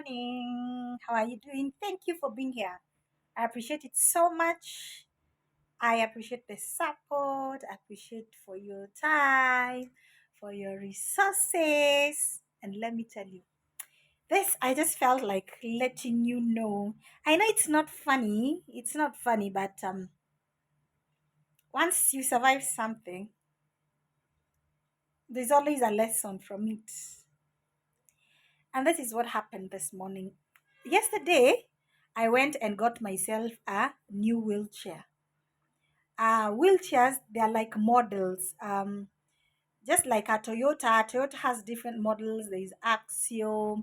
morning. How are you doing? Thank you for being here. I appreciate it so much. I appreciate the support. I appreciate for your time, for your resources. And let me tell you, this I just felt like letting you know. I know it's not funny. It's not funny, but once you survive something, there's always a lesson from it. And this is what happened this morning. Yesterday, I went and got myself a new wheelchair. Wheelchairs, they're like models. Just like a Toyota. Toyota has different models. There is Axio,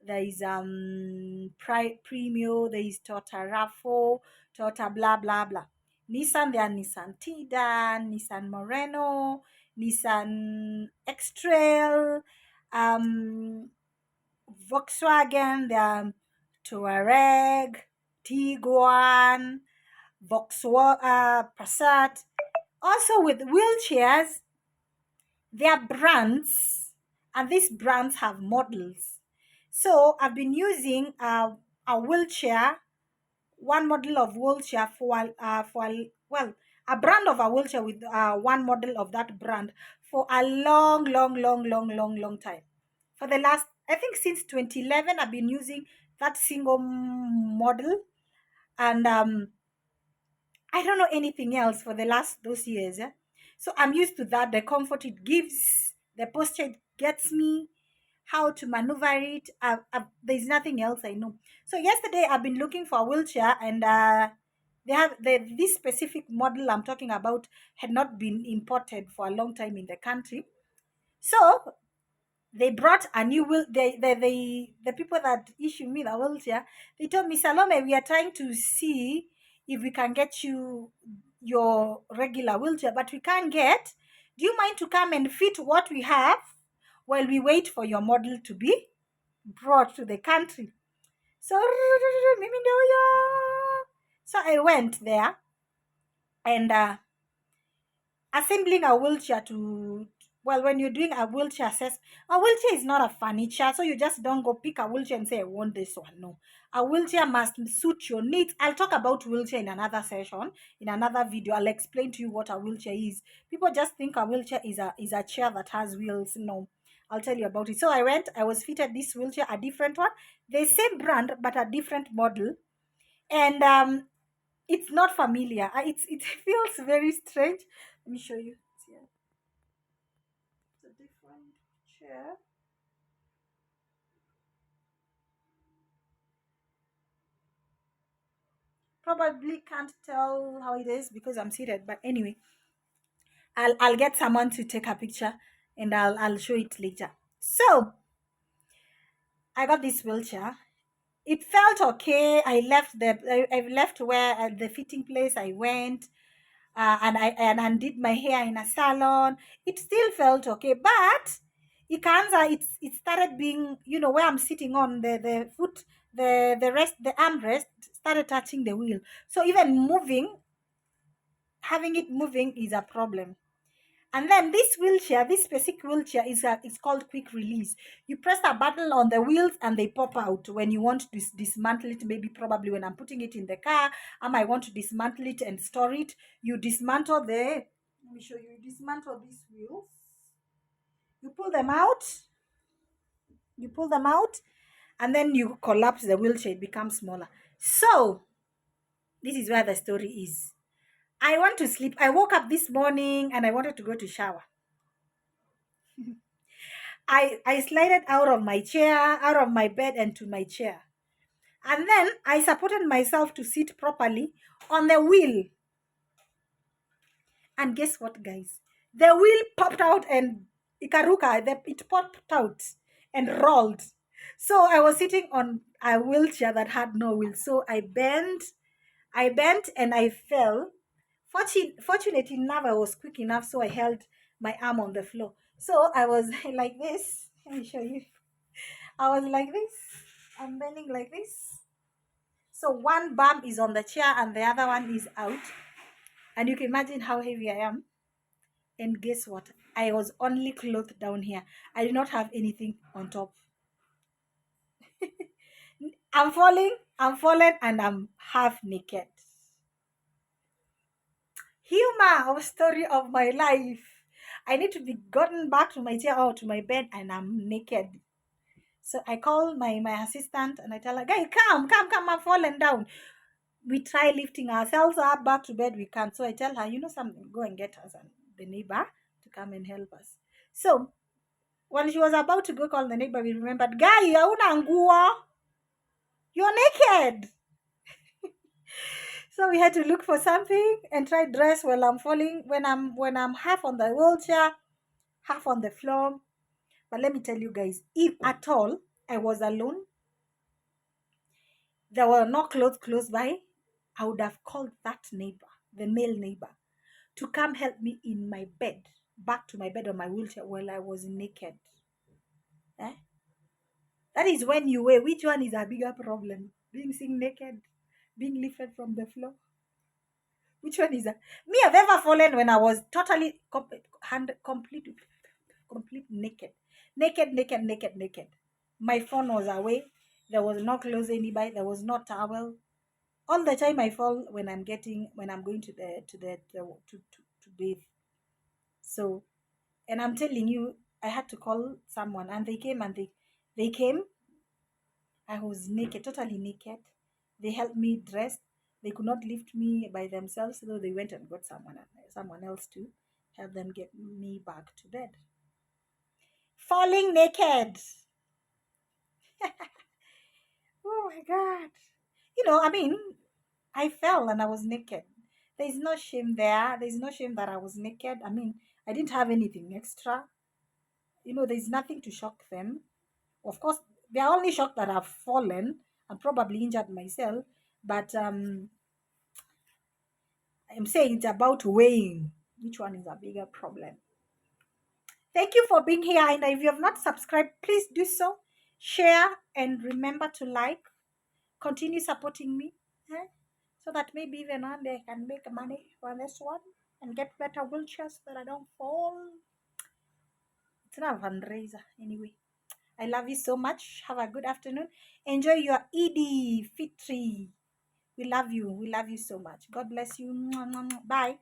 there is Premio, there is Toyota RAV4, Toyota blah blah blah. Nissan, there are Nissan Tidan, Nissan Moreno, Nissan X-Trail, um, Volkswagen, the Touareg, Tiguan, Volkswagen, Passat. Also with wheelchairs, there are brands, and these brands have models. So I've been using a wheelchair, one model of wheelchair well, a brand of a wheelchair with one model of that brand for a long time. For the last, I think since 2011, I've been using that single model, and I don't know anything else for the last those years. So I'm used to that, the comfort it gives, the posture it gets me, how to maneuver it. There's nothing else I know. So yesterday I've been looking for a wheelchair, and this specific model I'm talking about had not been imported for a long time in the country. So they brought a new wheel. The people that issue me the wheelchair, they told me, Salome, we are trying to see if we can get you your regular wheelchair, but we can't get. Do you mind to come and fit what we have while we wait for your model to be brought to the country? So, so I went there, and assembling a wheelchair to, well, when you're doing a wheelchair assess, a wheelchair is not a furniture, so you just don't go pick a wheelchair and say I want this one. No, a wheelchair must suit your needs. I'll talk about wheelchair in another session, in another video. I'll explain to you what a wheelchair is. People just think a wheelchair is a chair that has wheels. No, I'll tell you about it. So I was fitted this wheelchair, a different one, the same brand but a different model, and it's not familiar. It feels very strange. Let me show you. It's here. It's a different chair. Probably can't tell how it is because I'm seated. But anyway, I'll get someone to take a picture, and I'll show it later. So I got this wheelchair. It felt okay. I left where at the fitting place I went, and I did my hair in a salon. It still felt okay, but it started being, where I'm sitting on the foot, the armrest started touching the wheel. So even having it moving is a problem. And then this specific wheelchair is called quick release. You press a button on the wheels and they pop out when you want to dismantle it. Maybe probably when I'm putting it in the car, I want to dismantle it and store it. You dismantle let me show you. You dismantle these wheels. You pull them out. You pull them out, and then you collapse the wheelchair. It becomes smaller. So this is where the story is. I want to sleep. I woke up this morning and I wanted to go to shower. I slided out of my chair, out of my bed, and to my chair. And then I supported myself to sit properly on the wheel. And guess what, guys? The wheel popped out and it popped out and rolled. So I was sitting on a wheelchair that had no wheel. So I bent and I fell. Fortunately enough, I was quick enough, so I held my arm on the floor. So I was like this. Let me show you. I was like this. I'm bending like this. So one bump is on the chair and the other one is out. And you can imagine how heavy I am. And guess what? I was only clothed down here. I did not have anything on top. I'm falling, and I'm half naked. Humor of story of my life. I need to be gotten back to my chair or to my bed, and I'm naked. So I call my assistant and I tell her, "Guy, come, I'm falling down." We try lifting ourselves up back to bed, we can't. So I tell her, "You know something, go and get us and the neighbor to come and help us." So when she was about to go call the neighbor, we remembered, "Guy, hauna nguo, you're naked." So we had to look for something and try dress while I'm falling, when I'm half on the wheelchair, half on the floor. But let me tell you guys, if at all I was alone, there were no clothes close by, I would have called that neighbor, the male neighbor, to come help me in my bed, back to my bed on my wheelchair while I was naked. Eh? That is when you weigh which one is a bigger problem, being seen naked, being lifted from the floor. Which one is that? Me, I've ever fallen when I was totally complete naked. Naked. My phone was away. There was no clothes anybody. There was no towel. All the time I fall when I'm going to bathe. So, and I'm telling you, I had to call someone, and they came, they came. I was naked, totally naked. They helped me dress. They could not lift me by themselves, so they went and got someone else to help them get me back to bed. Falling naked. Oh my God. I mean, I fell and I was naked. There's no shame there. There's no shame that I was naked. I mean, I didn't have anything extra. There's nothing to shock them. Of course, they are only shocked that I've fallen and probably injured myself. But I'm saying it's about weighing which one is a bigger problem. Thank you for being here. And if you have not subscribed, please do so. Share and remember to like. Continue supporting me, so that maybe even one day I can make money for this one and get better wheelchairs so that I don't fall. It's not a fundraiser anyway. I love you so much. Have a good afternoon. Enjoy your Eid Fitri. We love you. We love you so much. God bless you. Bye.